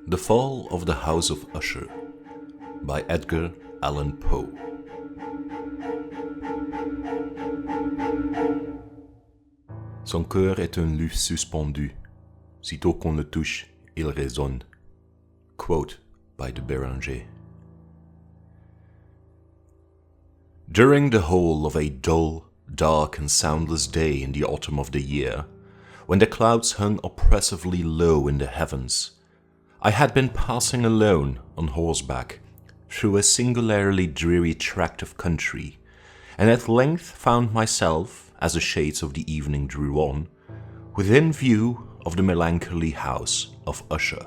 The Fall of the House of Usher by Edgar Allan Poe. Son cœur est un luth suspendu. Sitôt qu'on le touche, il résonne. Quote by de Béranger. During the whole of a dull, dark and soundless day in the autumn of the year, when the clouds hung oppressively low in the heavens, I had been passing alone on horseback through a singularly dreary tract of country, and at length found myself, as the shades of the evening drew on, within view of the melancholy house of Usher.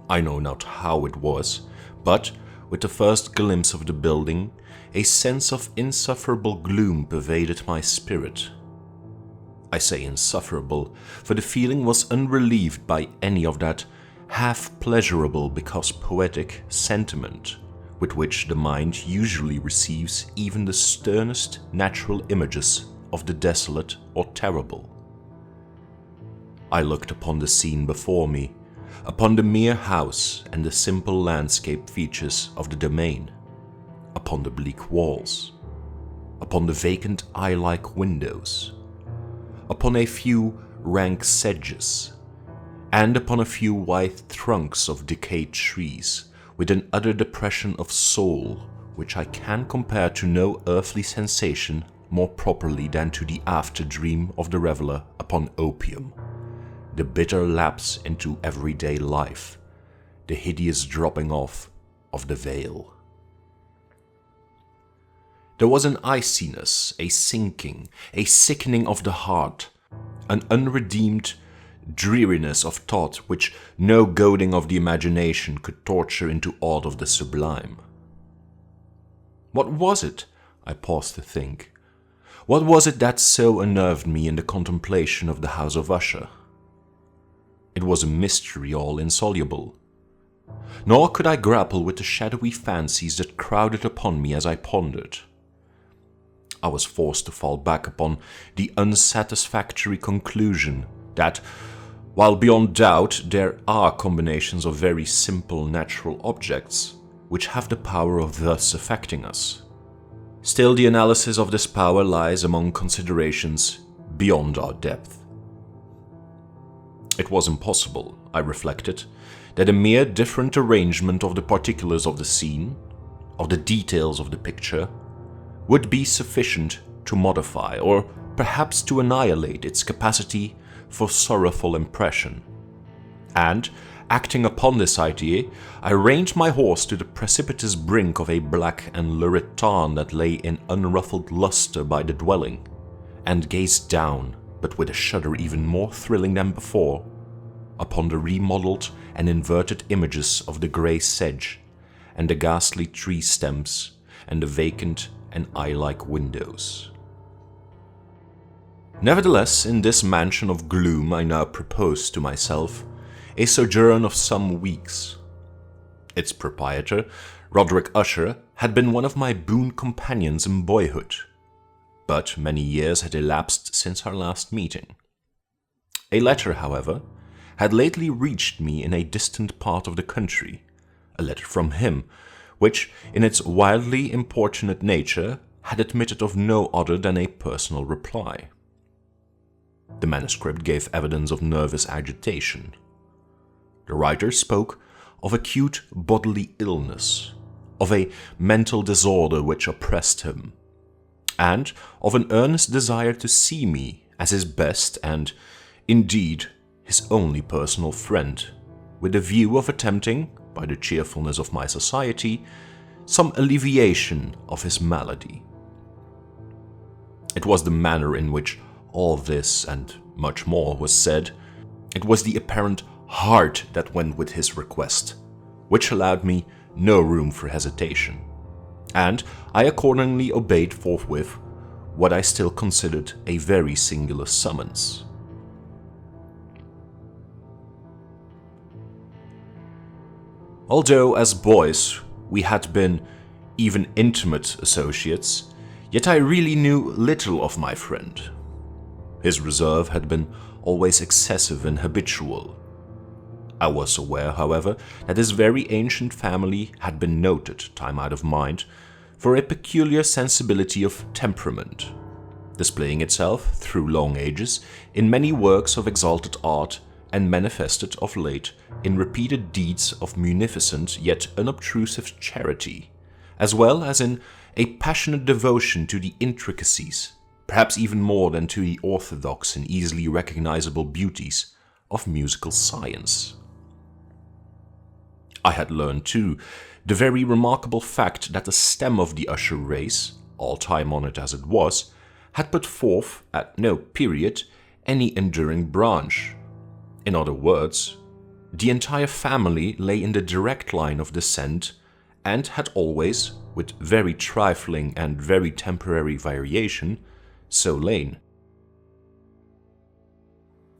I know not how it was, but with the first glimpse of the building, a sense of insufferable gloom pervaded my spirit. I say insufferable, for the feeling was unrelieved by any of that half-pleasurable because poetic sentiment with which the mind usually receives even the sternest natural images of the desolate or terrible. I looked upon the scene before me, upon the mere house and the simple landscape features of the domain, upon the bleak walls, upon the vacant eye-like windows, upon a few rank sedges, and upon a few white trunks of decayed trees, with an utter depression of soul which I can compare to no earthly sensation more properly than to the after-dream of the reveller upon opium, the bitter lapse into everyday life, the hideous dropping off of the veil. There was an iciness, a sinking, a sickening of the heart, an unredeemed dreariness of thought which no goading of the imagination could torture into aught of the sublime. What was it? I paused to think. What was it that so unnerved me in the contemplation of the House of Usher? It was a mystery all insoluble. Nor could I grapple with the shadowy fancies that crowded upon me as I pondered. I was forced to fall back upon the unsatisfactory conclusion that, while beyond doubt there are combinations of very simple natural objects which have the power of thus affecting us, still the analysis of this power lies among considerations beyond our depth. It was impossible, I reflected, that a mere different arrangement of the particulars of the scene, of the details of the picture, would be sufficient to modify or perhaps to annihilate its capacity for sorrowful impression. And, acting upon this idea, I reined my horse to the precipitous brink of a black and lurid tarn that lay in unruffled luster by the dwelling, and gazed down, but with a shudder even more thrilling than before, upon the remodelled and inverted images of the grey sedge, and the ghastly tree stems, and the vacant and eye-like windows. Nevertheless, in this mansion of gloom I now proposed to myself a sojourn of some weeks. Its proprietor, Roderick Usher, had been one of my boon companions in boyhood, but many years had elapsed since our last meeting. A letter, however, had lately reached me in a distant part of the country, a letter from him, which, in its wildly importunate nature, had admitted of no other than a personal reply. The manuscript gave evidence of nervous agitation. The writer spoke of acute bodily illness, of a mental disorder which oppressed him, and of an earnest desire to see me as his best and, indeed, his only personal friend, with a view of attempting, by the cheerfulness of my society, some alleviation of his malady. It was the manner in which all this and much more was said, it was the apparent heart that went with his request, which allowed me no room for hesitation, and I accordingly obeyed forthwith what I still considered a very singular summons. Although as boys we had been even intimate associates, yet I really knew little of my friend. His reserve had been always excessive and habitual. I was aware, however, that this very ancient family had been noted, time out of mind, for a peculiar sensibility of temperament, displaying itself through long ages in many works of exalted art and manifested of late in repeated deeds of munificent yet unobtrusive charity, as well as in a passionate devotion to the intricacies, perhaps even more than to the orthodox and easily recognizable beauties of musical science. I had learned, too, the very remarkable fact that the stem of the Usher race, all time-honored as it was, had put forth, at no period, any enduring branch. In other words, the entire family lay in the direct line of descent and had always, with very trifling and very temporary variation, so lain.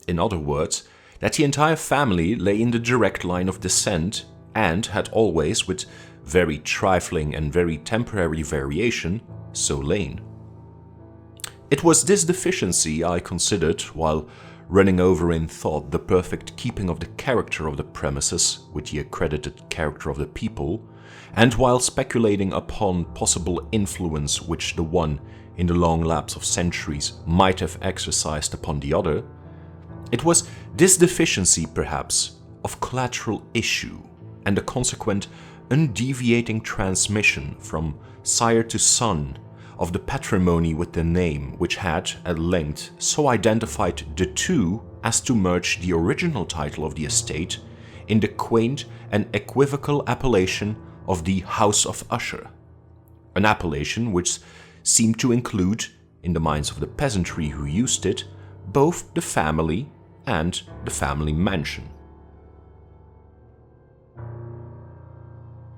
In other words, that the entire family lay in the direct line of descent and had always, with very trifling and very temporary variation, so lain. It was this deficiency I considered while running over in thought the perfect keeping of the character of the premises with the accredited character of the people, and while speculating upon possible influence which the one, in the long lapse of centuries, might have exercised upon the other. It was this deficiency, perhaps, of collateral issue, and the consequent undeviating transmission from sire to son of the patrimony with the name which had, at length, so identified the two as to merge the original title of the estate in the quaint and equivocal appellation of the House of Usher, an appellation which seemed to include, in the minds of the peasantry who used it, both the family and the family mansion.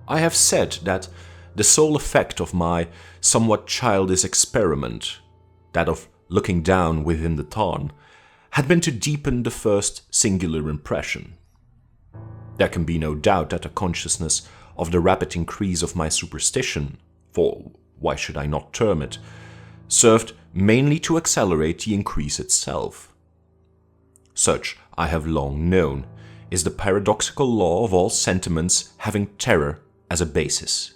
I have said that the sole effect of my somewhat childish experiment, that of looking down within the tarn, had been to deepen the first singular impression. There can be no doubt that the consciousness of the rapid increase of my superstition, for why should I not term it, served mainly to accelerate the increase itself. Such, I have long known, is the paradoxical law of all sentiments having terror as a basis.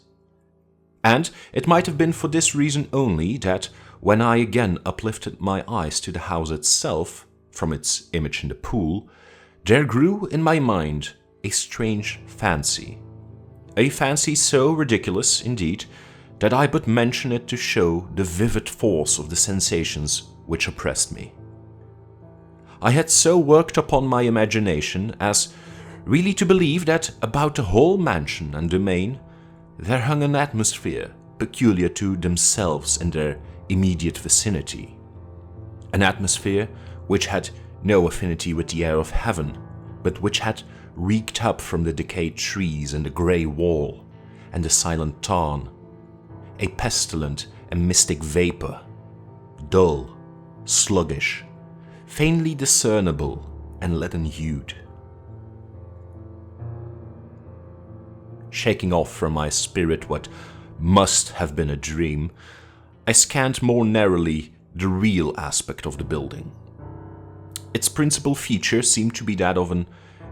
And it might have been for this reason only that, when I again uplifted my eyes to the house itself, from its image in the pool, there grew in my mind a strange fancy. A fancy so ridiculous, indeed, that I but mention it to show the vivid force of the sensations which oppressed me. I had so worked upon my imagination as really to believe that about the whole mansion and domain there hung an atmosphere peculiar to themselves and their immediate vicinity, an atmosphere which had no affinity with the air of heaven, but which had reeked up from the decayed trees and the grey wall and the silent tarn, a pestilent and mystic vapour, dull, sluggish, faintly discernible and leaden-hued. Shaking off from my spirit what must have been a dream, I scanned more narrowly the real aspect of the building. Its principal feature seemed to be that of an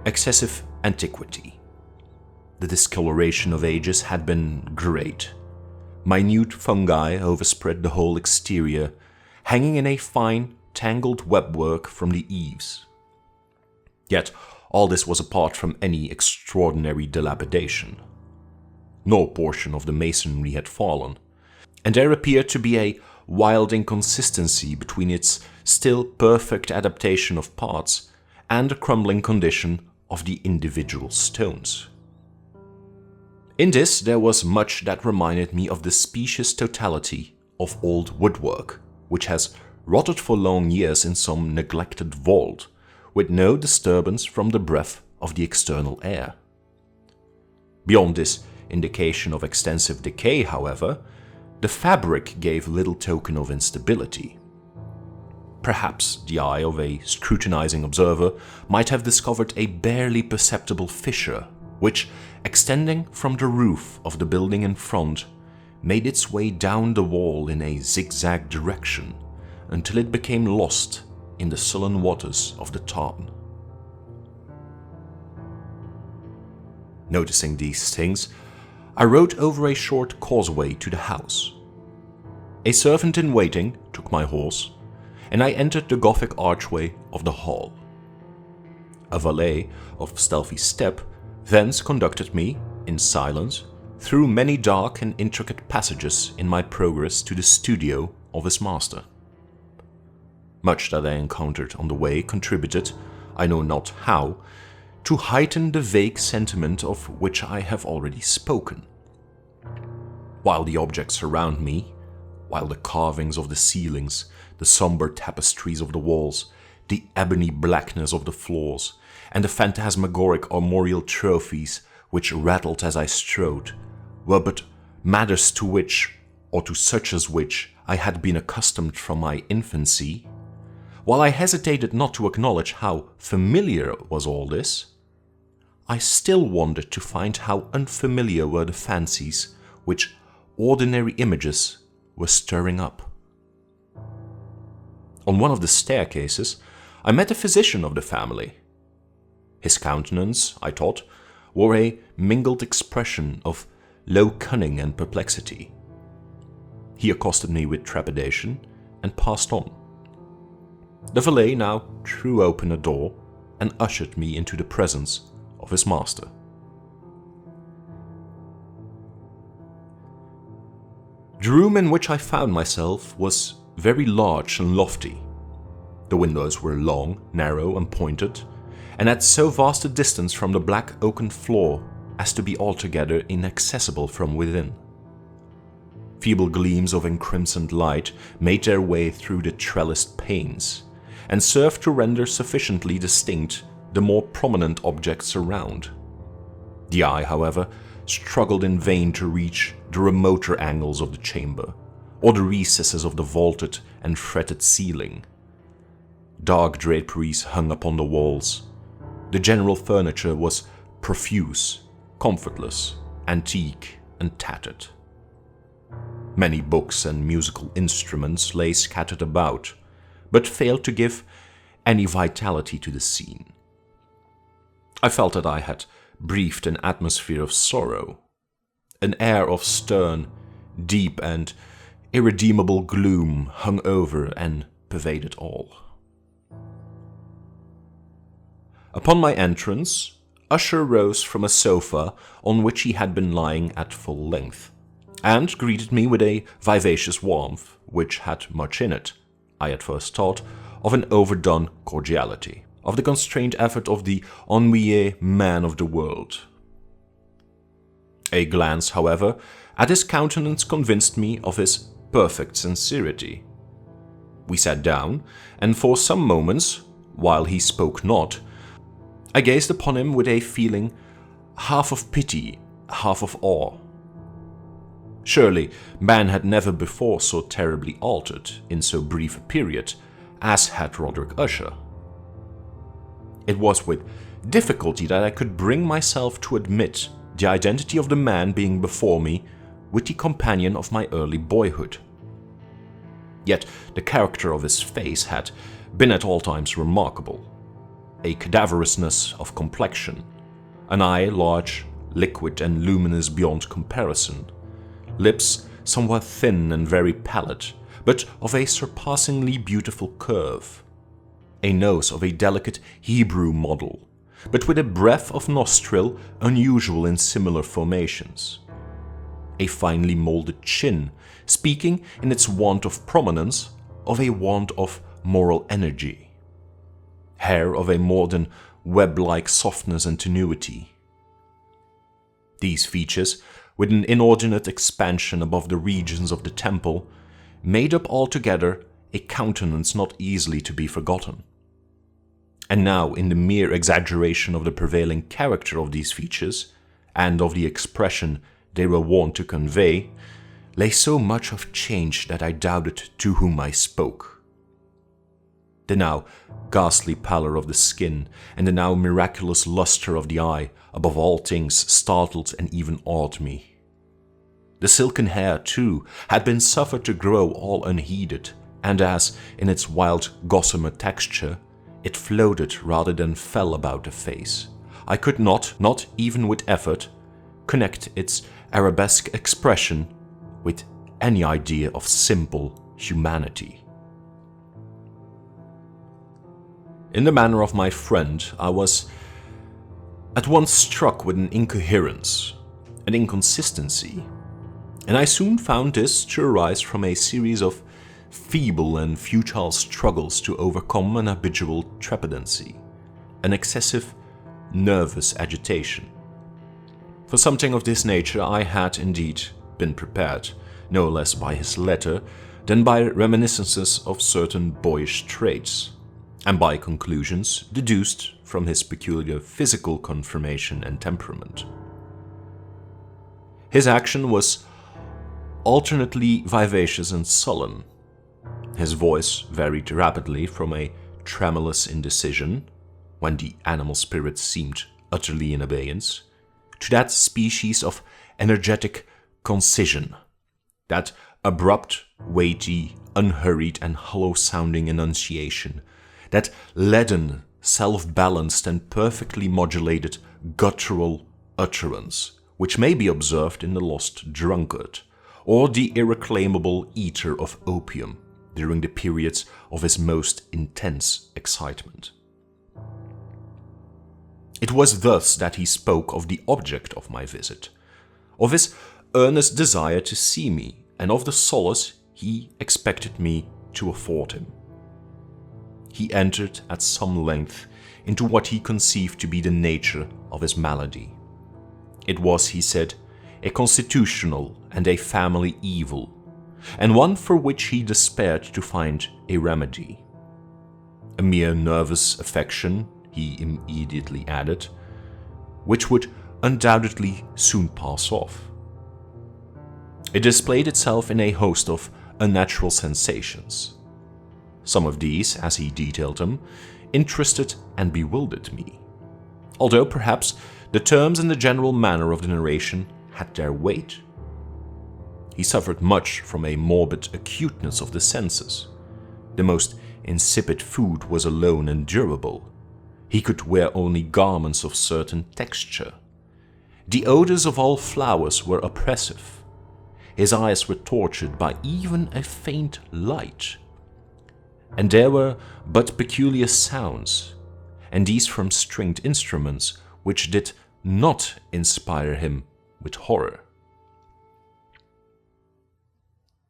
excessive antiquity. The discoloration of ages had been great. Minute fungi overspread the whole exterior, hanging in a fine, tangled webwork from the eaves. Yet all this was apart from any extraordinary dilapidation. No portion of the masonry had fallen, and there appeared to be a wild inconsistency between its still perfect adaptation of parts and the crumbling condition of the individual stones. In this there was much that reminded me of the specious totality of old woodwork, which has rotted for long years in some neglected vault, with no disturbance from the breath of the external air. Beyond this indication of extensive decay, however, the fabric gave little token of instability. Perhaps the eye of a scrutinizing observer might have discovered a barely perceptible fissure, which, extending from the roof of the building in front, made its way down the wall in a zigzag direction until it became lost in the sullen waters of the tarn. Noticing these things, I rode over a short causeway to the house. A servant in waiting took my horse, and I entered the Gothic archway of the hall. A valet of stealthy step thence conducted me, in silence, through many dark and intricate passages in my progress to the studio of his master. Much that I encountered on the way contributed, I know not how, to heighten the vague sentiment of which I have already spoken. While the objects around me, while the carvings of the ceilings, the somber tapestries of the walls, the ebony blackness of the floors, and the phantasmagoric armorial trophies which rattled as I strode, were but matters to which, or to such as which, I had been accustomed from my infancy, while I hesitated not to acknowledge how familiar was all this, I still wondered to find how unfamiliar were the fancies which ordinary images were stirring up. On one of the staircases, I met a physician of the family. His countenance, I thought, wore a mingled expression of low cunning and perplexity. He accosted me with trepidation and passed on. The valet now threw open a door and ushered me into the presence of his master. The room in which I found myself was very large and lofty. The windows were long, narrow, and pointed, and at so vast a distance from the black oaken floor as to be altogether inaccessible from within. Feeble gleams of encrimsoned light made their way through the trellised panes, and served to render sufficiently distinct the more prominent objects around. The eye, however, struggled in vain to reach the remoter angles of the chamber, or the recesses of the vaulted and fretted ceiling. Dark draperies hung upon the walls. The general furniture was profuse, comfortless, antique, and tattered. Many books and musical instruments lay scattered about, but failed to give any vitality to the scene. I felt that I had breathed an atmosphere of sorrow. An air of stern, deep, and irredeemable gloom hung over and pervaded all. Upon my entrance, Usher rose from a sofa on which he had been lying at full length, and greeted me with a vivacious warmth which had much in it, I at first thought, of an overdone cordiality, of the constrained effort of the ennuyé man of the world. A glance, however, at his countenance convinced me of his perfect sincerity. We sat down, and for some moments, while he spoke not, I gazed upon him with a feeling half of pity, half of awe. Surely man had never before so terribly altered, in so brief a period, as had Roderick Usher. It was with difficulty that I could bring myself to admit the identity of the man being before me with the companion of my early boyhood. Yet the character of his face had been at all times remarkable. A cadaverousness of complexion, an eye large, liquid, and luminous beyond comparison, lips somewhat thin and very pallid, but of a surpassingly beautiful curve, a nose of a delicate Hebrew model, but with a breadth of nostril unusual in similar formations, a finely molded chin, speaking in its want of prominence of a want of moral energy, hair of a more than web-like softness and tenuity. These features, with an inordinate expansion above the regions of the temple, made up altogether a countenance not easily to be forgotten. And now, in the mere exaggeration of the prevailing character of these features, and of the expression they were wont to convey, lay so much of change that I doubted to whom I spoke. The now ghastly pallor of the skin, and the now miraculous luster of the eye, above all things startled and even awed me. The silken hair, too, had been suffered to grow all unheeded, and as, in its wild gossamer texture, it floated rather than fell about the face, I could not even with effort, connect its arabesque expression with any idea of simple humanity. In the manner of my friend, I was at once struck with an incoherence, an inconsistency, and I soon found this to arise from a series of feeble and futile struggles to overcome an habitual trepidancy, an excessive nervous agitation. For something of this nature I had indeed been prepared, no less by his letter than by reminiscences of certain boyish traits, and by conclusions deduced from his peculiar physical conformation and temperament. His action was alternately vivacious and sullen. His voice varied rapidly from a tremulous indecision, when the animal spirit seemed utterly in abeyance, to that species of energetic concision, that abrupt, weighty, unhurried and hollow-sounding enunciation, that leaden, self-balanced and perfectly modulated guttural utterance, which may be observed in the lost drunkard, or the irreclaimable eater of opium during the periods of his most intense excitement. It was thus that he spoke of the object of my visit, of his earnest desire to see me, and of the solace he expected me to afford him. He entered at some length into what he conceived to be the nature of his malady. It was, he said, a constitutional and a family evil, and one for which he despaired to find a remedy. A mere nervous affection, he immediately added, which would undoubtedly soon pass off. It displayed itself in a host of unnatural sensations. Some of these, as he detailed them, interested and bewildered me, although perhaps the terms and the general manner of the narration had their weight. He suffered much from a morbid acuteness of the senses. The most insipid food was alone endurable. He could wear only garments of certain texture. The odors of all flowers were oppressive. His eyes were tortured by even a faint light. And there were but peculiar sounds, and these from stringed instruments, which did not inspire him with horror.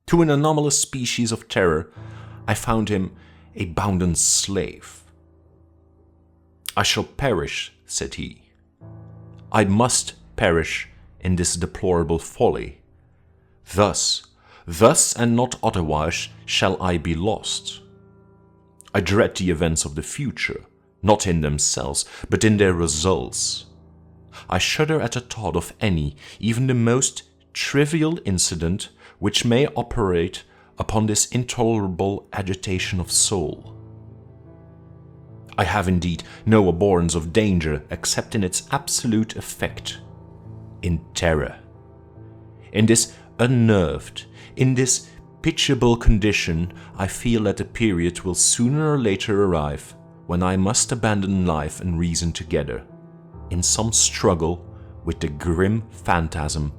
To an anomalous species of terror, I found him a bounden slave. "I shall perish," said he. "I must perish in this deplorable folly. Thus and not otherwise shall I be lost. I dread the events of the future, not in themselves, but in their results. I shudder at the thought of any, even the most trivial incident which may operate upon this intolerable agitation of soul. I have indeed no abhorrence of danger except in its absolute effect, in terror. In this unnerved, in this pitiable condition, I feel that the period will sooner or later arrive when I must abandon life and reason together, in some struggle with the grim phantasm,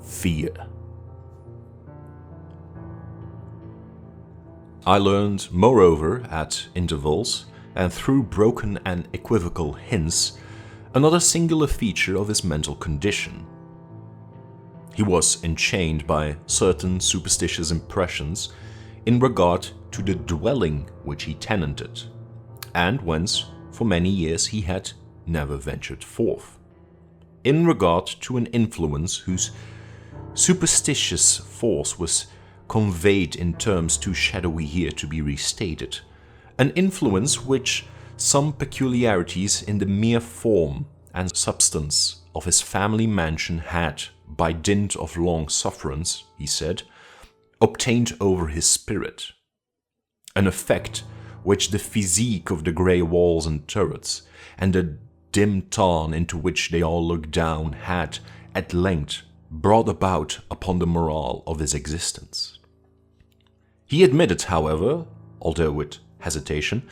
fear." I learned, moreover, at intervals, and through broken and equivocal hints, another singular feature of his mental condition. He was enchained by certain superstitious impressions in regard to the dwelling which he tenanted, and whence, for many years, he had never ventured forth, in regard to an influence whose superstitious force was conveyed in terms too shadowy here to be restated, an influence which some peculiarities in the mere form and substance of his family mansion had, by dint of long sufferance, he said, obtained over his spirit. An effect which the physique of the grey walls and turrets, and the dim tarn into which they all looked down, had, at length, brought about upon the morale of his existence. He admitted, however, although with hesitation,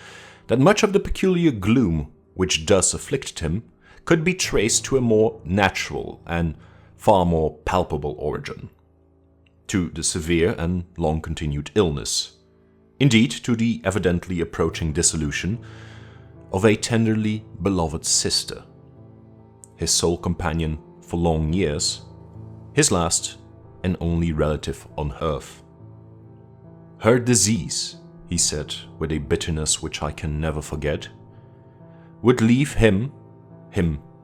that much of the peculiar gloom which thus afflicted him could be traced to a more natural and far more palpable origin, to the severe and long-continued illness, indeed to the evidently approaching dissolution of a tenderly beloved sister, his sole companion for long years, his last and only relative on earth. Her disease, he said with a bitterness which I can never forget, would leave him,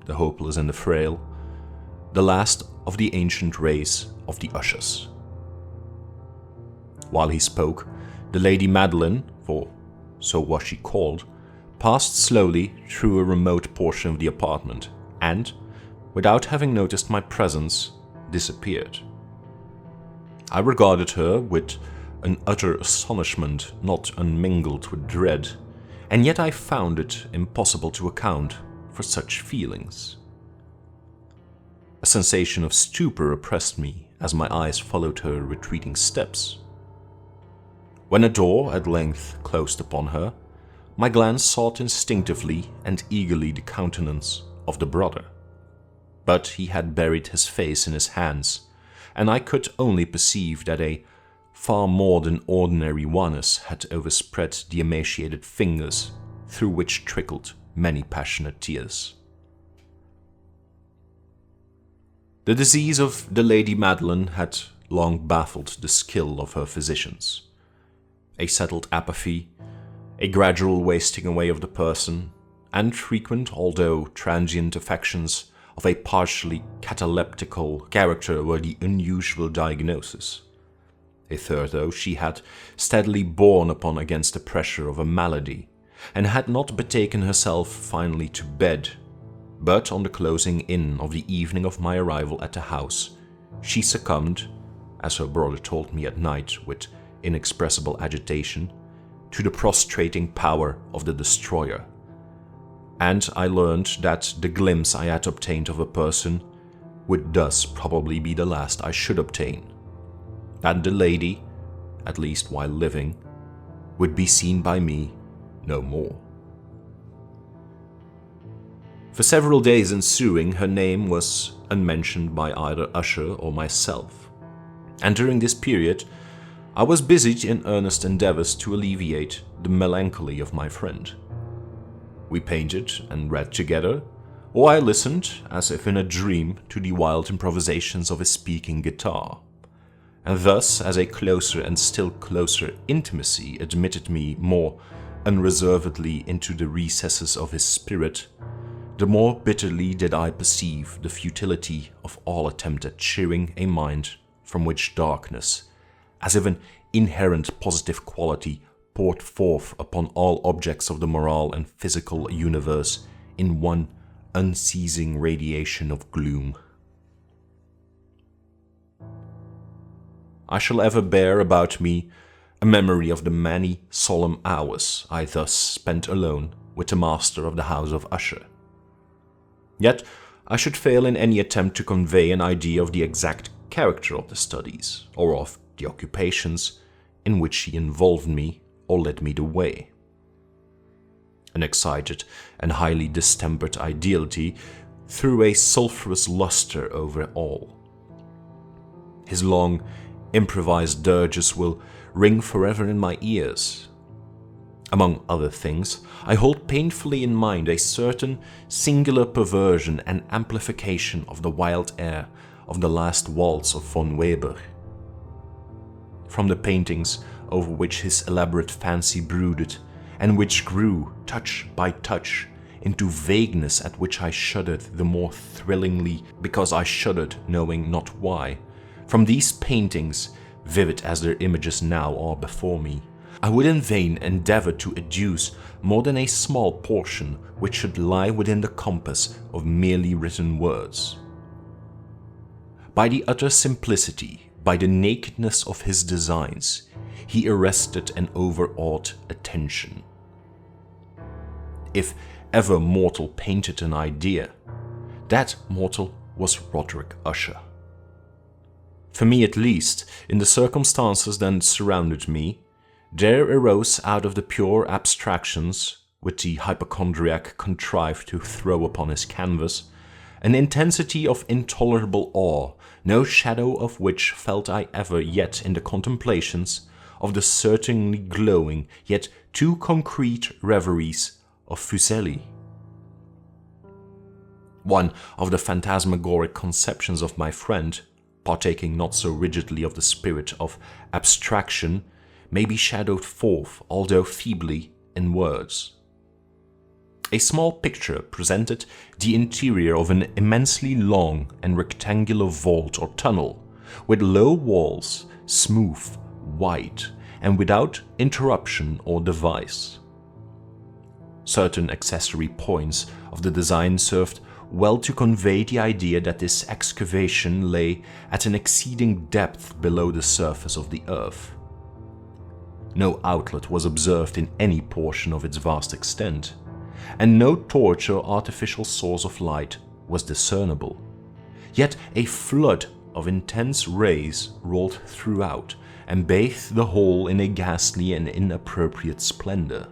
the hopeless and the frail, the last of the ancient race of the Ushers. While he spoke, the Lady Madeline, for so was she called, passed slowly through a remote portion of the apartment and, without having noticed my presence, disappeared. I regarded her with an utter astonishment not unmingled with dread, and yet I found it impossible to account for such feelings. A sensation of stupor oppressed me as my eyes followed her retreating steps. When a door at length closed upon her, my glance sought instinctively and eagerly the countenance of the brother. But he had buried his face in his hands, and I could only perceive that a far more than ordinary wanness had overspread the emaciated fingers through which trickled many passionate tears. The disease of the Lady Madeline had long baffled the skill of her physicians. A settled apathy, a gradual wasting away of the person, and frequent, although transient affections of a partially cataleptical character were the unusual diagnosis. A third, though, she had steadily borne upon against the pressure of a malady, and had not betaken herself finally to bed, but on the closing in of the evening of my arrival at the house, she succumbed, as her brother told me at night with inexpressible agitation, to the prostrating power of the destroyer, and I learned that the glimpse I had obtained of a person would thus probably be the last I should obtain, that the lady, at least while living, would be seen by me no more. For several days ensuing, her name was unmentioned by either Usher or myself, and during this period I was busied in earnest endeavors to alleviate the melancholy of my friend. We painted and read together, or I listened, as if in a dream, to the wild improvisations of his speaking guitar, and thus, as a closer and still closer intimacy admitted me more unreservedly into the recesses of his spirit, the more bitterly did I perceive the futility of all attempt at cheering a mind from which darkness, as if an inherent positive quality, poured forth upon all objects of the moral and physical universe in one unceasing radiation of gloom. I shall ever bear about me a memory of the many solemn hours I thus spent alone with the master of the House of Usher. Yet I should fail in any attempt to convey an idea of the exact character of the studies, or of the occupations in which he involved me or led me the way. An excited and highly distempered ideality threw a sulphurous luster over all. His long, improvised dirges will ring forever in my ears. Among other things, I hold painfully in mind a certain singular perversion and amplification of the wild air of the last waltz of von Weber. From the paintings over which his elaborate fancy brooded, and which grew, touch by touch, into vagueness at which I shuddered the more thrillingly because I shuddered knowing not why, from these paintings, vivid as their images now are before me, I would in vain endeavor to adduce more than a small portion which should lie within the compass of merely written words. By the utter simplicity, by the nakedness of his designs, he arrested and overawed attention. If ever mortal painted an idea, that mortal was Roderick Usher. For me at least, in the circumstances that surrounded me, there arose out of the pure abstractions which the hypochondriac contrived to throw upon his canvas, an intensity of intolerable awe, no shadow of which felt I ever yet in the contemplations of the certainly glowing yet too concrete reveries of Fuseli. One of the phantasmagoric conceptions of my friend, partaking not so rigidly of the spirit of abstraction, may be shadowed forth, although feebly, in words. A small picture presented the interior of an immensely long and rectangular vault or tunnel, with low walls, smooth, white, and without interruption or device. Certain accessory points of the design served well to convey the idea that this excavation lay at an exceeding depth below the surface of the earth. No outlet was observed in any portion of its vast extent, and no torch or artificial source of light was discernible. Yet a flood of intense rays rolled throughout and bathed the whole in a ghastly and inappropriate splendor.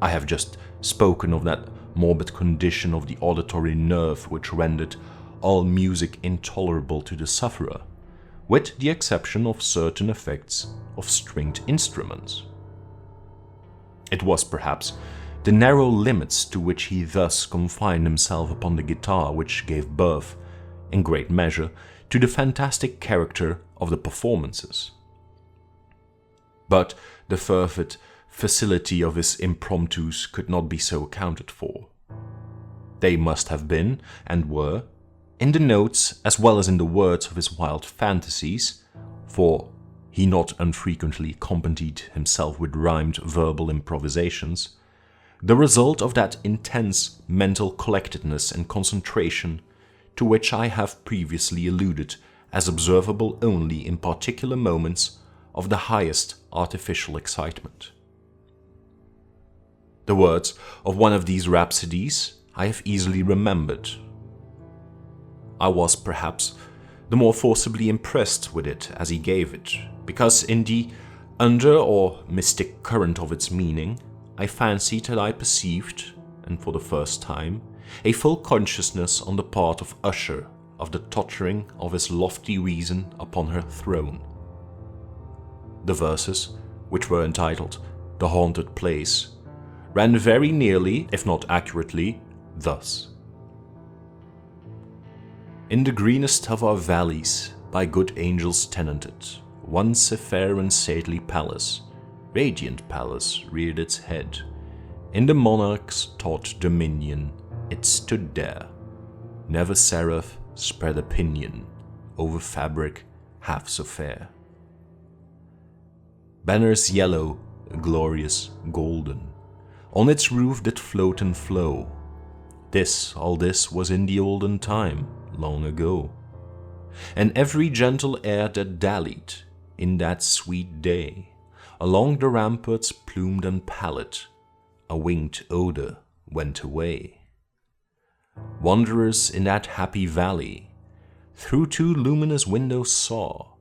I have just spoken of that morbid condition of the auditory nerve which rendered all music intolerable to the sufferer, with the exception of certain effects of stringed instruments. It was perhaps the narrow limits to which he thus confined himself upon the guitar which gave birth, in great measure, to the fantastic character of the performances. But the fervid facility of his impromptus could not be so accounted for. They must have been, and were, in the notes as well as in the words of his wild fantasies, for he not unfrequently accompanied himself with rhymed verbal improvisations, the result of that intense mental collectedness and concentration to which I have previously alluded as observable only in particular moments of the highest artificial excitement. The words of one of these rhapsodies I have easily remembered. I was perhaps the more forcibly impressed with it as he gave it, because in the under or mystic current of its meaning, I fancied that I perceived, and for the first time, a full consciousness on the part of Usher of the tottering of his lofty reason upon her throne. The verses, which were entitled "The Haunted Place," ran very nearly, if not accurately, thus. In the greenest of our valleys, by good angels tenanted, once a fair and stately palace, radiant palace, reared its head. In the monarch's taut dominion, it stood there. Never seraph spread a pinion over fabric half so fair. Banners yellow, glorious, golden, on its roof did float and flow. All this was in the olden time, long ago. And every gentle air that dallied in that sweet day along the ramparts plumed and pallid, a winged odor went away. Wanderers in that happy valley through two luminous windows saw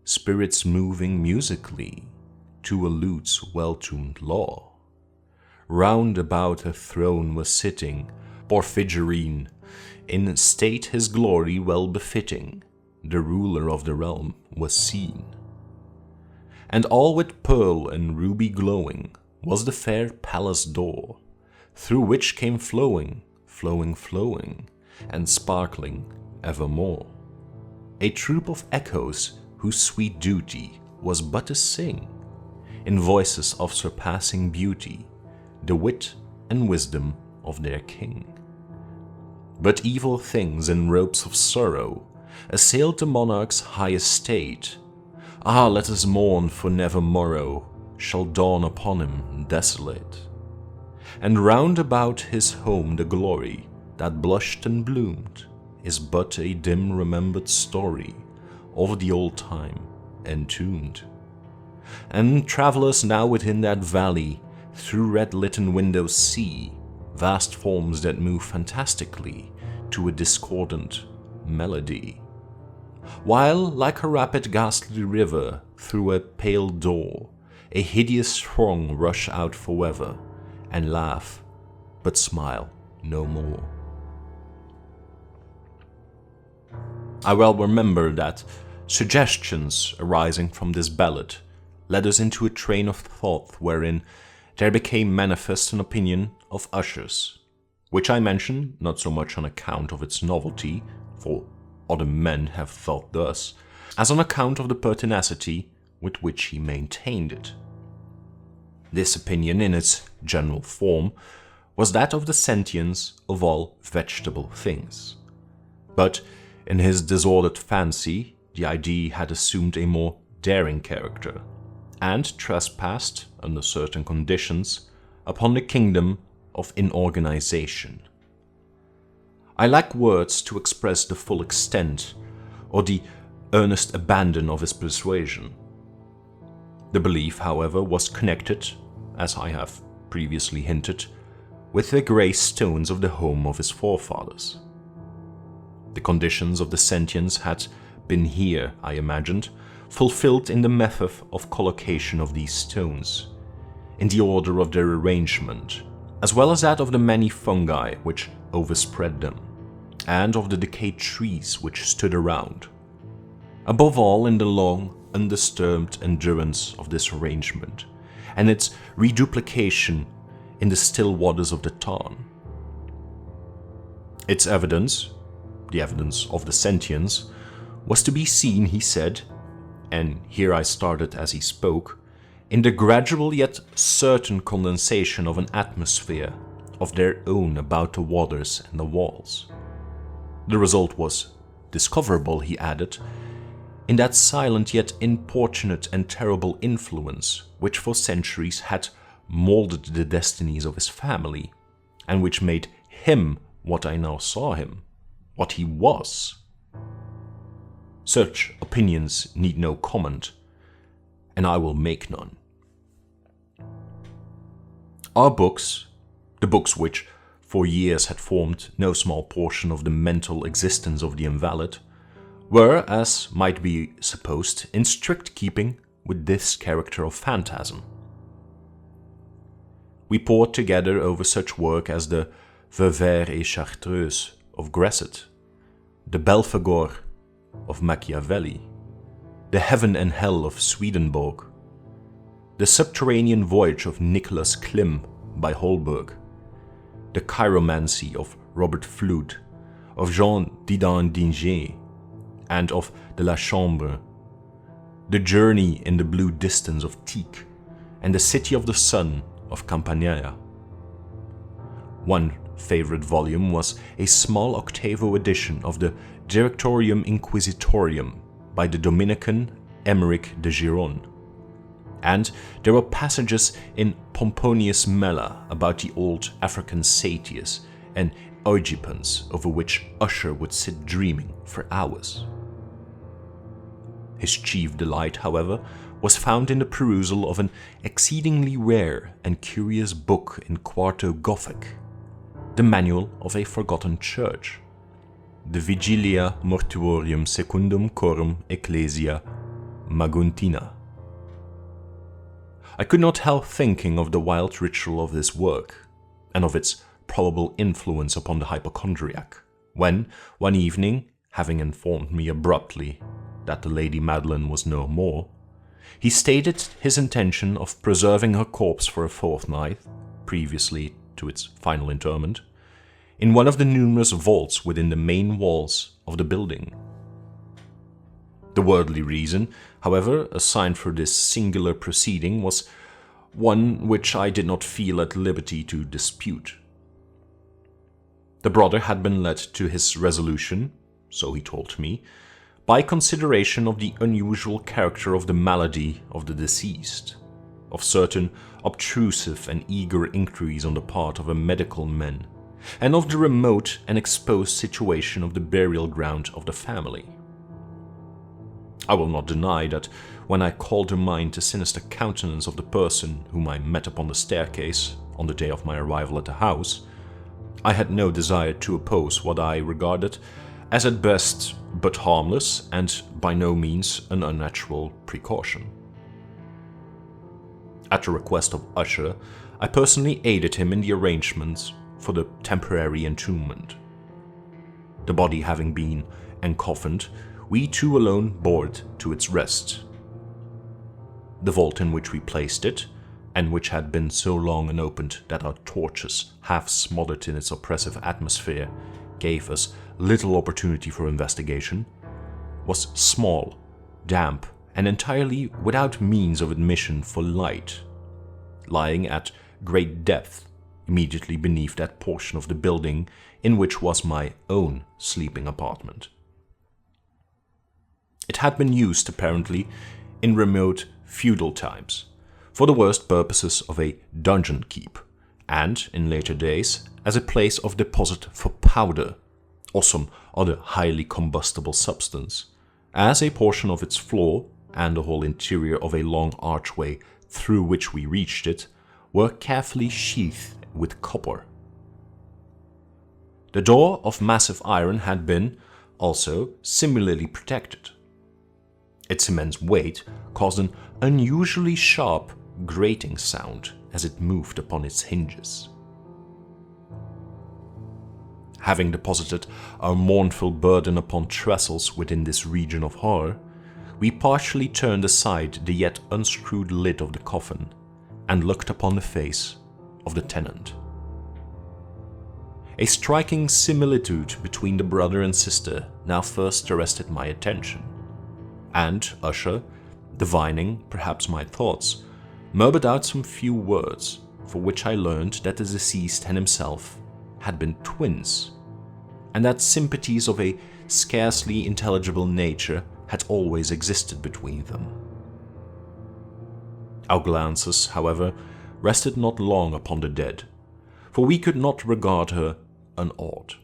spirits moving musically to a lute's well-tuned law. Round about her throne was sitting Porphygerine, in state his glory well befitting, the ruler of the realm was seen. And all with pearl and ruby glowing was the fair palace door, through which came flowing, and sparkling evermore a troop of echoes whose sweet duty was but to sing, in voices of surpassing beauty, the wit and wisdom of their king. But evil things in ropes of sorrow assailed the monarch's high estate. Ah, let us mourn, for never morrow shall dawn upon him desolate. And round about his home the glory that blushed and bloomed is but a dim remembered story of the old time entombed. And travelers now within that valley through red-litten windows see vast forms that move fantastically to a discordant melody, while like a rapid ghastly river through a pale door a hideous throng rush out forever and laugh, but smile no more. I well remember that suggestions arising from this ballad led us into a train of thought wherein there became manifest an opinion of ushers, which I mention not so much on account of its novelty, for other men have thought thus, as on account of the pertinacity with which he maintained it. This opinion, in its general form, was that of the sentience of all vegetable things. But in his disordered fancy, the idea had assumed a more daring character, and trespassed, under certain conditions, upon the kingdom of inorganization. I lack words to express the full extent or the earnest abandon of his persuasion. The belief, however, was connected, as I have previously hinted, with the grey stones of the home of his forefathers. The conditions of the sentience had been here, I imagined, fulfilled in the method of collocation of these stones, in the order of their arrangement, as well as that of the many fungi which overspread them, and of the decayed trees which stood around. Above all, in the long, undisturbed endurance of this arrangement, and its reduplication in the still waters of the Tarn. Its evidence, the evidence of the sentience, was to be seen, he said, and here I started as he spoke, in the gradual yet certain condensation of an atmosphere of their own about the waters and the walls. The result was discoverable, he added, in that silent yet importunate and terrible influence which for centuries had molded the destinies of his family, and which made him what I now saw him, what he was. Such opinions need no comment, and I will make none. Our books, the books which for years had formed no small portion of the mental existence of the invalid, were, as might be supposed, in strict keeping with this character of phantasm. We pored together over such work as the Vauvert et Chartreuse of Gresset, the Belphegor of Machiavelli, the Heaven and Hell of Swedenborg, the Subterranean Voyage of Nicholas Klim by Holberg, the Chiromancy of Robert Flood, of Jean Didon Dinger, and of de la Chambre, the Journey in the Blue Distance of Tieck, and the City of the Sun of Campania. One favorite volume was a small octavo edition of the Directorium Inquisitorium by the Dominican Emeric de Giron, and there were passages in Pomponius Mela about the old African satyrs and Oegipans over which Usher would sit dreaming for hours. His chief delight, however, was found in the perusal of an exceedingly rare and curious book in quarto Gothic, the Manual of a Forgotten Church, the Vigilia Mortuorium Secundum Corum Ecclesia Maguntina. I could not help thinking of the wild ritual of this work, and of its probable influence upon the hypochondriac, when, one evening, having informed me abruptly that the Lady Madeline was no more, he stated his intention of preserving her corpse for a fortnight, previously to its final interment, in one of the numerous vaults within the main walls of the building. The worldly reason, however, assigned for this singular proceeding was one which I did not feel at liberty to dispute. The brother had been led to his resolution, so he told me, by consideration of the unusual character of the malady of the deceased, of certain obtrusive and eager inquiries on the part of a medical man, and of the remote and exposed situation of the burial ground of the family. I will not deny that when I called to mind the sinister countenance of the person whom I met upon the staircase on the day of my arrival at the house, I had no desire to oppose what I regarded as at best but harmless and by no means an unnatural precaution. At the request of Usher, I personally aided him in the arrangements for the temporary entombment. The body having been encoffined, we two alone bore it to its rest. The vault in which we placed it, and which had been so long unopened that our torches, half smothered in its oppressive atmosphere, gave us little opportunity for investigation, was small, damp, and entirely without means of admission for light, lying at great depth immediately beneath that portion of the building in which was my own sleeping apartment. It had been used, apparently, in remote feudal times, for the worst purposes of a dungeon keep, and, in later days, as a place of deposit for powder, or some other highly combustible substance, as a portion of its floor and the whole interior of a long archway through which we reached it were carefully sheathed with copper. The door of massive iron had been, also, similarly protected. Its immense weight caused an unusually sharp, grating sound as it moved upon its hinges. Having deposited our mournful burden upon trestles within this region of horror, we partially turned aside the yet unscrewed lid of the coffin and looked upon the face of the tenant. A striking similitude between the brother and sister now first arrested my attention, and Usher, divining perhaps my thoughts, murmured out some few words, for which I learned that the deceased and himself had been twins, and that sympathies of a scarcely intelligible nature had always existed between them. Our glances, however, rested not long upon the dead, for we could not regard her unawed.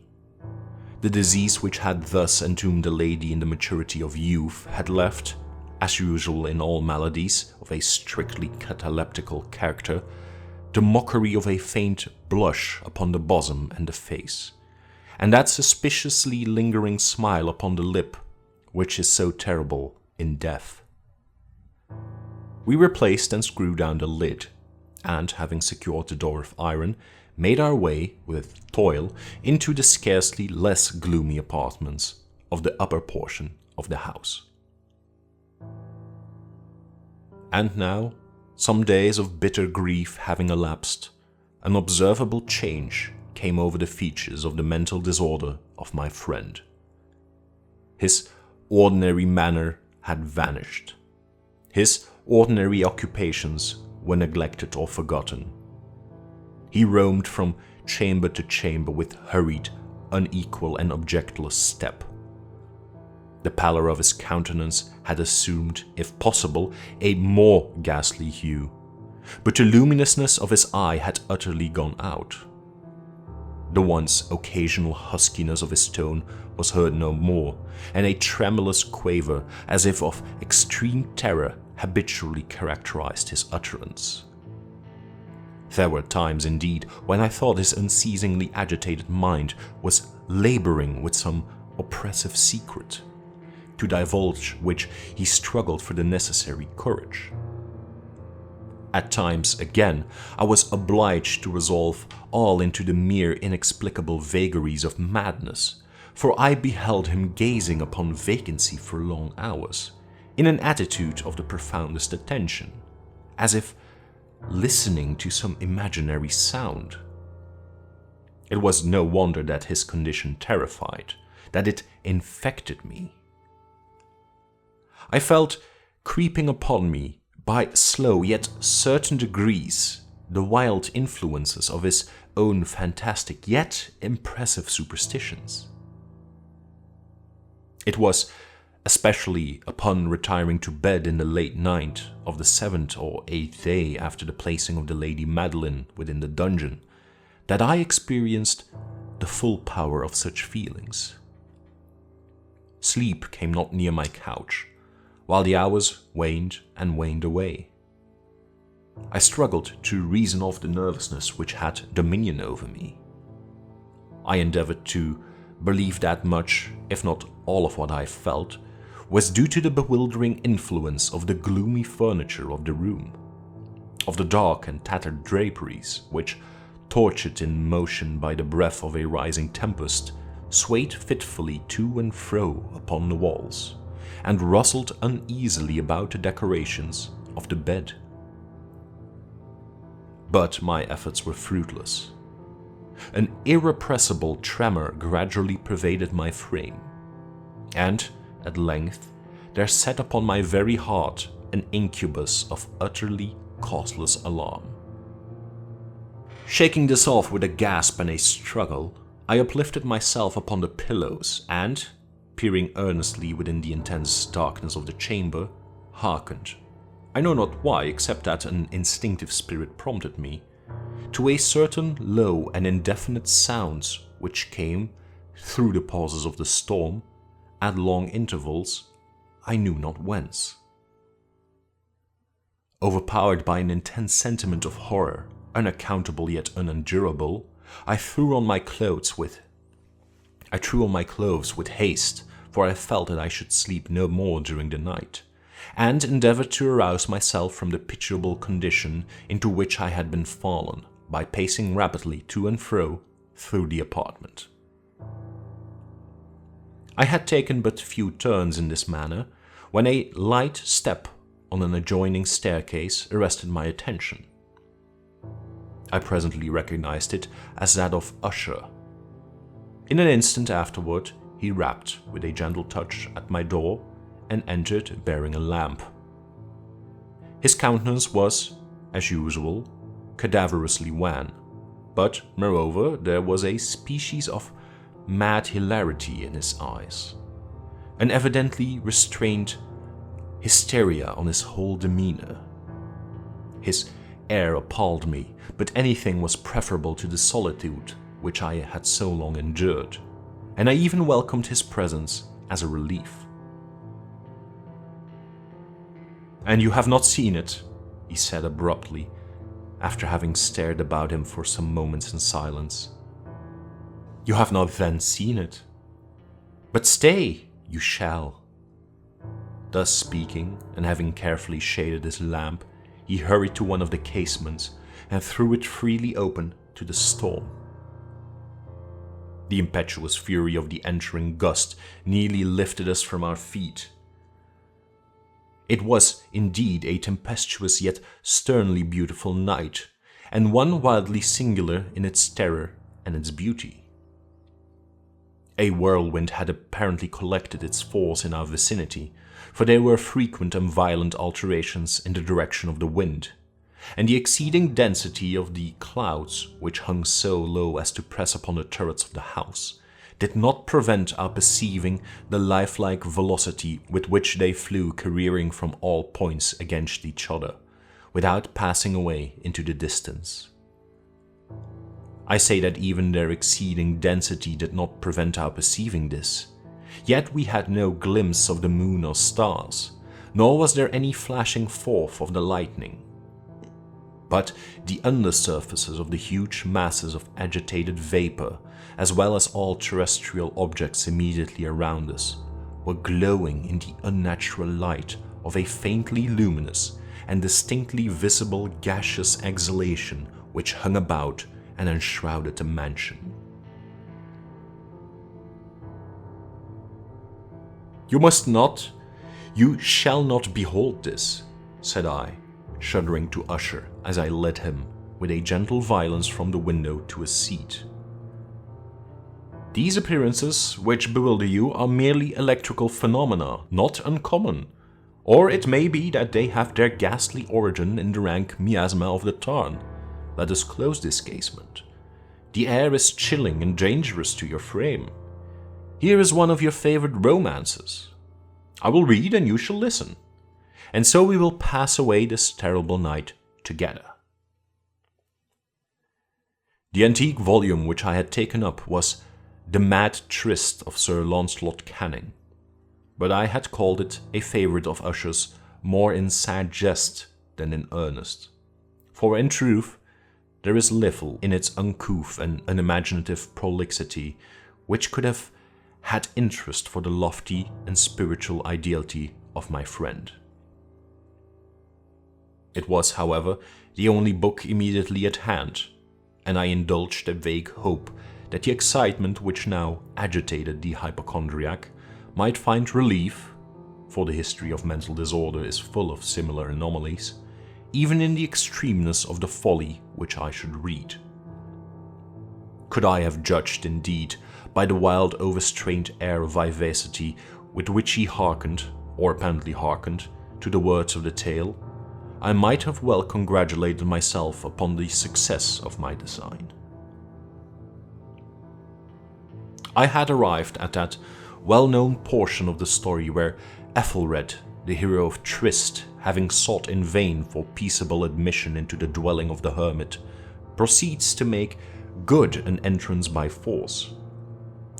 The disease which had thus entombed the lady in the maturity of youth had left, as usual in all maladies of a strictly cataleptical character, the mockery of a faint blush upon the bosom and the face, and that suspiciously lingering smile upon the lip which is so terrible in death. We replaced and screwed down the lid, and having secured the door of iron, made our way, with toil, into the scarcely less gloomy apartments of the upper portion of the house. And now, some days of bitter grief having elapsed, an observable change came over the features of the mental disorder of my friend. His ordinary manner had vanished. His ordinary occupations were neglected or forgotten. He roamed from chamber to chamber with hurried, unequal and objectless step. The pallor of his countenance had assumed, if possible, a more ghastly hue, but the luminousness of his eye had utterly gone out. The once occasional huskiness of his tone was heard no more, and a tremulous quaver, as if of extreme terror, habitually characterized his utterance. There were times, indeed, when I thought his unceasingly agitated mind was laboring with some oppressive secret, to divulge which he struggled for the necessary courage. At times, again, I was obliged to resolve all into the mere inexplicable vagaries of madness, for I beheld him gazing upon vacancy for long hours, in an attitude of the profoundest attention, as if listening to some imaginary sound. It was no wonder that his condition terrified, that it infected me. I felt creeping upon me, by slow yet certain degrees, the wild influences of his own fantastic yet impressive superstitions. It was especially upon retiring to bed in the late night of the 7th or 8th day after the placing of the Lady Madeline within the dungeon, that I experienced the full power of such feelings. Sleep came not near my couch, while the hours waned and waned away. I struggled to reason off the nervousness which had dominion over me. I endeavored to believe that much, if not all of what I felt, was due to the bewildering influence of the gloomy furniture of the room, of the dark and tattered draperies, which, tortured in motion by the breath of a rising tempest, swayed fitfully to and fro upon the walls, and rustled uneasily about the decorations of the bed. But my efforts were fruitless. An irrepressible tremor gradually pervaded my frame, and, at length, there sat upon my very heart an incubus of utterly causeless alarm. Shaking this off with a gasp and a struggle, I uplifted myself upon the pillows and, peering earnestly within the intense darkness of the chamber, hearkened, I know not why except that an instinctive spirit prompted me, to a certain low and indefinite sounds which came, through the pauses of the storm, at long intervals, I knew not whence. Overpowered by an intense sentiment of horror, unaccountable yet unendurable, I threw on my clothes with haste, for I felt that I should sleep no more during the night, and endeavored to arouse myself from the pitiable condition into which I had been fallen by pacing rapidly to and fro through the apartment. I had taken but few turns in this manner when a light step on an adjoining staircase arrested my attention. I presently recognized it as that of Usher. In an instant afterward, he rapped with a gentle touch at my door and entered bearing a lamp. His countenance was, as usual, cadaverously wan, but, moreover, there was a species of mad hilarity in his eyes, an evidently restrained hysteria on his whole demeanor. His air appalled me, but anything was preferable to the solitude which I had so long endured, and I even welcomed his presence as a relief. "And you have not seen it," he said abruptly, after having stared about him for some moments in silence. "You have not then seen it? But stay, you shall." Thus speaking, and having carefully shaded his lamp, he hurried to one of the casements and threw it freely open to the storm. The impetuous fury of the entering gust nearly lifted us from our feet. It was indeed a tempestuous yet sternly beautiful night, and one wildly singular in its terror and its beauty. A whirlwind had apparently collected its force in our vicinity, for there were frequent and violent alterations in the direction of the wind, and the exceeding density of the clouds, which hung so low as to press upon the turrets of the house, did not prevent our perceiving the lifelike velocity with which they flew careering from all points against each other, without passing away into the distance. I say that even their exceeding density did not prevent our perceiving this, yet we had no glimpse of the moon or stars, nor was there any flashing forth of the lightning. But the undersurfaces of the huge masses of agitated vapor, as well as all terrestrial objects immediately around us, were glowing in the unnatural light of a faintly luminous and distinctly visible gaseous exhalation which hung about and enshrouded the mansion. You shall not behold this," said I, shuddering to Usher as I led him, with a gentle violence from the window, to a seat. "These appearances which bewilder you are merely electrical phenomena, not uncommon, or it may be that they have their ghastly origin in the rank miasma of the tarn. Let us close this casement. The air is chilling and dangerous to your frame. Here is one of your favorite romances. I will read and you shall listen, and so we will pass away this terrible night together." The antique volume which I had taken up was The Mad Tryst of Sir Launcelot Canning, but I had called it a favorite of Usher's more in sad jest than in earnest, for in truth there is little in its uncouth and unimaginative prolixity which could have had interest for the lofty and spiritual ideality of my friend. It was, however, the only book immediately at hand, and I indulged a vague hope that the excitement which now agitated the hypochondriac might find relief, for the history of mental disorder is full of similar anomalies, even in the extremeness of the folly which I should read. Could I have judged, indeed, by the wild overstrained air of vivacity with which he hearkened, or apparently hearkened, to the words of the tale, I might have well congratulated myself upon the success of my design. I had arrived at that well-known portion of the story where Ethelred, the hero of Trist, having sought in vain for peaceable admission into the dwelling of the hermit, proceeds to make good an entrance by force.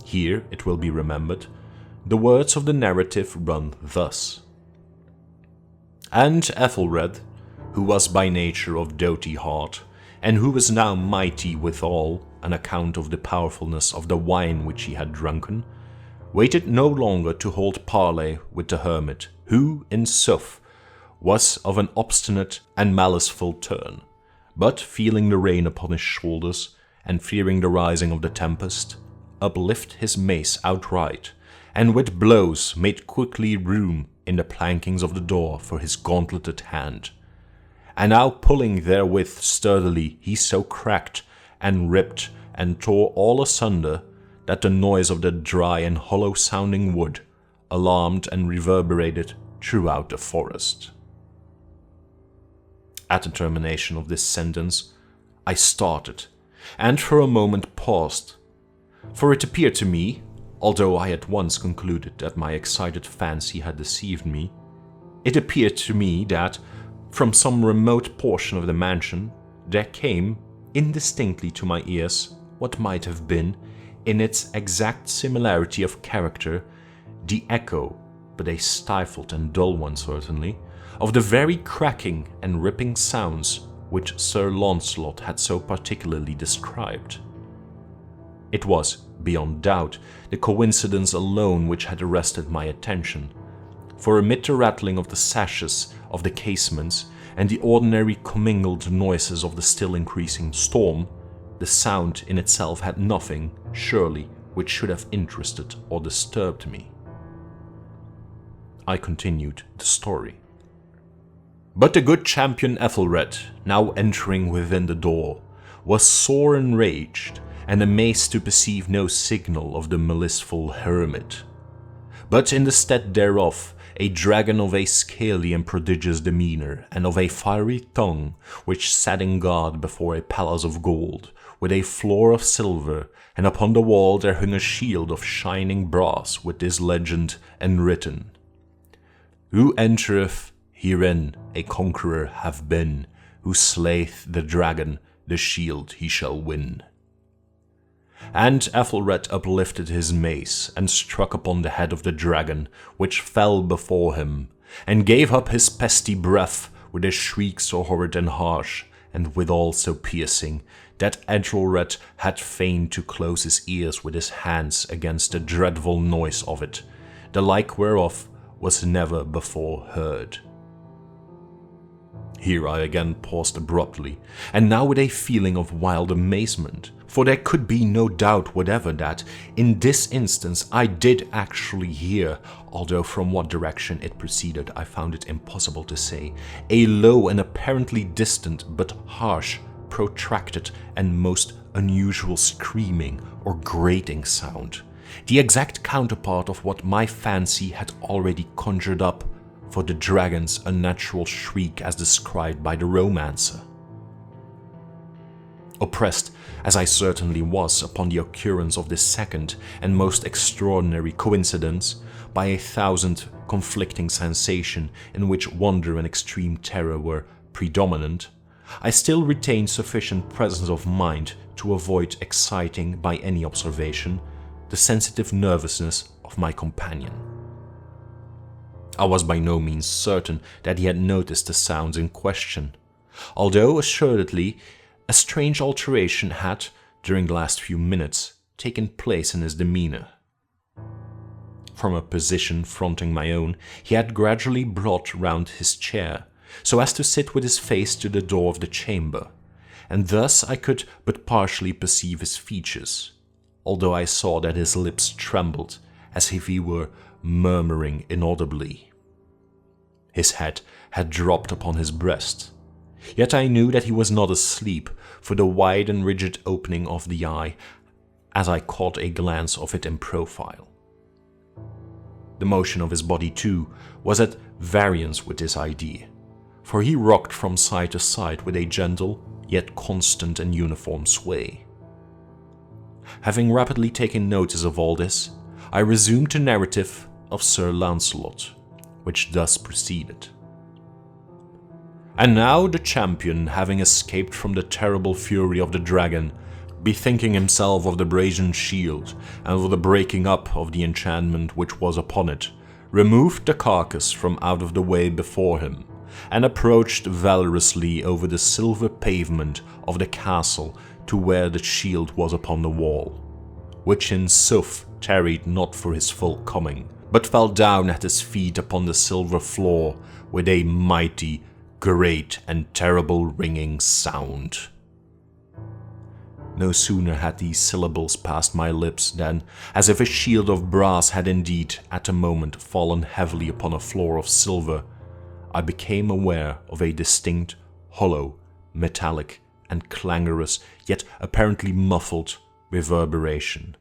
Here, it will be remembered, the words of the narrative run thus. And Ethelred, who was by nature of doughty heart, and who was now mighty withal, on account of the powerfulness of the wine which he had drunken, waited no longer to hold parley with the hermit, who, in sooth, was of an obstinate and maliceful turn, but feeling the rain upon his shoulders, and fearing the rising of the tempest, uplift his mace outright, and with blows made quickly room in the plankings of the door for his gauntleted hand. And now pulling therewith sturdily, he so cracked and ripped and tore all asunder that the noise of the dry and hollow-sounding wood alarmed and reverberated throughout the forest. At the termination of this sentence, I started, and for a moment paused, for it appeared to me, although I at once concluded that my excited fancy had deceived me, it appeared to me that, from some remote portion of the mansion, there came, indistinctly to my ears, what might have been, in its exact similarity of character, the echo, but a stifled and dull one certainly, of the very cracking and ripping sounds which Sir Launcelot had so particularly described. It was, beyond doubt, the coincidence alone which had arrested my attention, for amid the rattling of the sashes of the casements and the ordinary commingled noises of the still increasing storm, the sound in itself had nothing, surely, which should have interested or disturbed me. I continued the story. But the good champion Ethelred, now entering within the door, was sore enraged, and amazed to perceive no signal of the maliceful hermit. But in the stead thereof, a dragon of a scaly and prodigious demeanour, and of a fiery tongue, which sat in guard before a palace of gold, with a floor of silver, and upon the wall there hung a shield of shining brass with this legend enwritten: Who entereth herein a conqueror have been, who slayeth the dragon, the shield he shall win. And Ethelred uplifted his mace, and struck upon the head of the dragon, which fell before him, and gave up his pesty breath with a shriek so horrid and harsh, and withal so piercing, that Ethelred had fain to close his ears with his hands against the dreadful noise of it, the like whereof was never before heard. Here I again paused abruptly, and now with a feeling of wild amazement, for there could be no doubt whatever that, in this instance, I did actually hear, although from what direction it proceeded I found it impossible to say, a low and apparently distant but harsh, protracted and most unusual screaming or grating sound, the exact counterpart of what my fancy had already conjured up for the dragon's unnatural shriek as described by the romancer. Oppressed, as I certainly was upon the occurrence of this second and most extraordinary coincidence, by 1,000 conflicting sensations in which wonder and extreme terror were predominant, I still retained sufficient presence of mind to avoid exciting by any observation the sensitive nervousness of my companion. I was by no means certain that he had noticed the sounds in question, although assuredly a strange alteration had, during the last few minutes, taken place in his demeanour. From a position fronting my own, he had gradually brought round his chair, so as to sit with his face to the door of the chamber, and thus I could but partially perceive his features, although I saw that his lips trembled as if he were murmuring inaudibly. His head had dropped upon his breast, yet I knew that he was not asleep, for the wide and rigid opening of the eye, as I caught a glance of it in profile. The motion of his body, too, was at variance with this idea, for he rocked from side to side with a gentle, yet constant and uniform sway. Having rapidly taken notice of all this, I resumed the narrative of Sir Lancelot, which thus proceeded. And now the champion, having escaped from the terrible fury of the dragon, bethinking himself of the brazen shield and of the breaking up of the enchantment which was upon it, removed the carcass from out of the way before him, and approached valorously over the silver pavement of the castle to where the shield was upon the wall, which in sooth tarried not for his full coming, but fell down at his feet upon the silver floor with a mighty, great and terrible ringing sound. No sooner had these syllables passed my lips than, as if a shield of brass had indeed at a moment fallen heavily upon a floor of silver, I became aware of a distinct, hollow, metallic, and clangorous, yet apparently muffled, reverberation.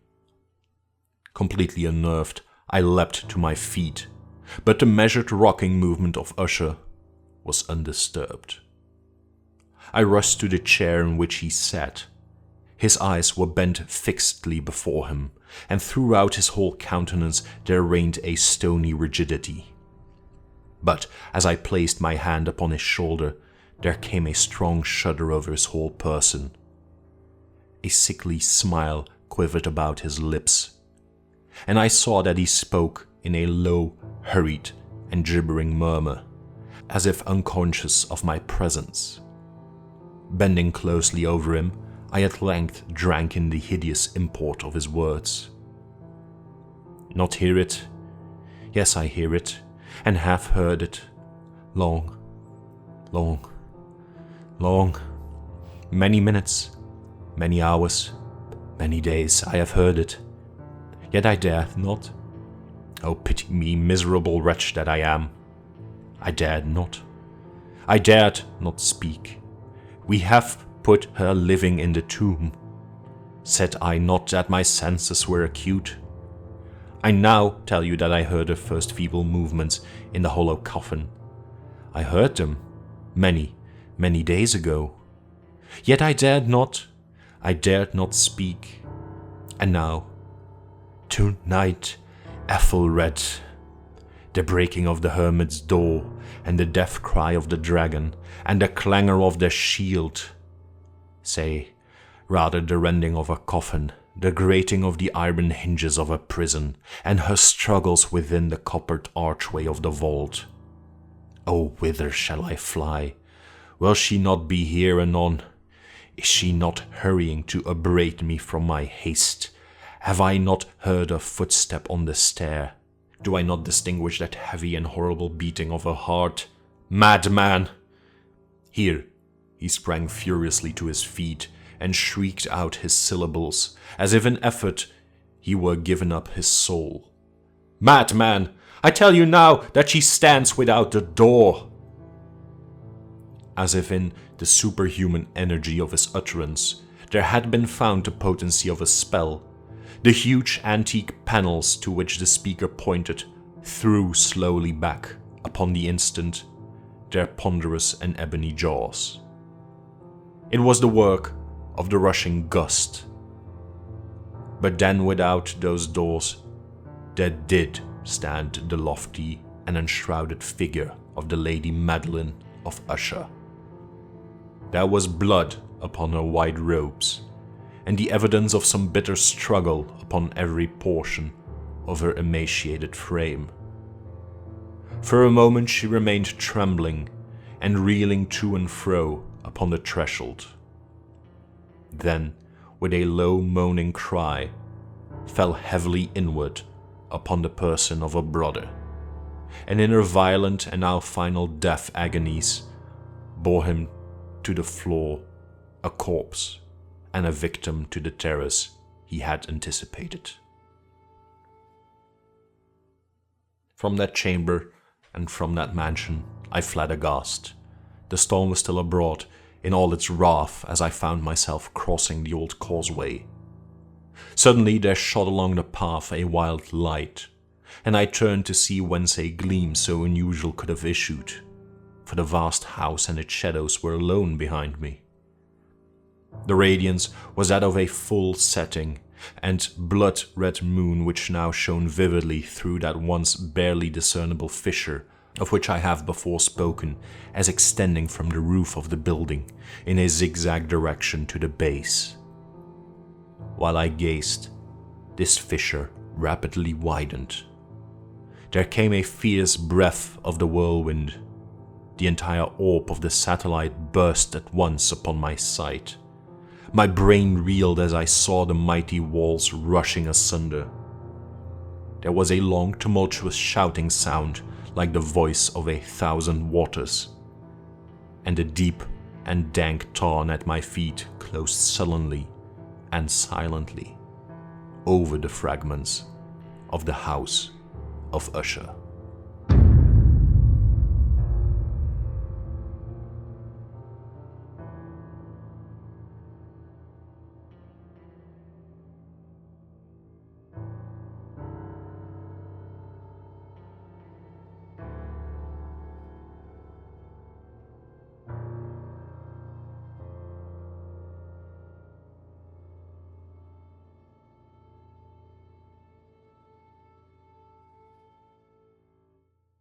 Completely unnerved, I leapt to my feet, but the measured rocking movement of Usher was undisturbed. I rushed to the chair in which he sat. His eyes were bent fixedly before him, and throughout his whole countenance there reigned a stony rigidity. But as I placed my hand upon his shoulder, there came a strong shudder over his whole person. A sickly smile quivered about his lips, and I saw that he spoke in a low, hurried, and gibbering murmur, as if unconscious of my presence. Bending closely over him, I at length drank in the hideous import of his words. Not hear it? Yes, I hear it, and have heard it. Long, long, long. Many minutes, many hours, many days I have heard it. Yet I dared not. Oh, pity me, miserable wretch that I am. I dared not. I dared not speak. We have put her living in the tomb. Said I not that my senses were acute? I now tell you that I heard her first feeble movements in the hollow coffin. I heard them many, many days ago. Yet I dared not speak. And now, tonight, Ethelred, the breaking of the hermit's door, and the death cry of the dragon, and the clangor of the shield, say, rather the rending of a coffin, the grating of the iron hinges of a prison, and her struggles within the coppered archway of the vault. Oh, whither shall I fly? Will she not be here anon? Is she not hurrying to upbraid me from my haste? Have I not heard her footstep on the stair? Do I not distinguish that heavy and horrible beating of her heart? Madman! Here, he sprang furiously to his feet and shrieked out his syllables, as if in effort he were giving up his soul. Madman! I tell you now that she stands without the door! As if in the superhuman energy of his utterance there had been found the potency of a spell, the huge antique panels to which the speaker pointed threw slowly back, upon the instant, their ponderous and ebony jaws. It was the work of the rushing gust. But then without those doors there did stand the lofty and enshrouded figure of the Lady Madeline of Usher. There was blood upon her white robes, and the evidence of some bitter struggle upon every portion of her emaciated frame. For a moment she remained trembling and reeling to and fro upon the threshold. Then, with a low moaning cry, fell heavily inward upon the person of her brother, and in her violent and now final death agonies, bore him to the floor, a corpse and a victim to the terrors he had anticipated. From that chamber and from that mansion I fled aghast. The storm was still abroad in all its wrath as I found myself crossing the old causeway. Suddenly there shot along the path a wild light, and I turned to see whence a gleam so unusual could have issued, for the vast house and its shadows were alone behind me. The radiance was that of a full setting and blood-red moon which now shone vividly through that once barely discernible fissure of which I have before spoken as extending from the roof of the building in a zigzag direction to the base. While I gazed, this fissure rapidly widened. There came a fierce breath of the whirlwind. The entire orb of the satellite burst at once upon my sight. My brain reeled as I saw the mighty walls rushing asunder. There was a long, tumultuous shouting sound like the voice of 1,000 waters, and the deep and dank tarn at my feet closed sullenly and silently over the fragments of the House of Usher.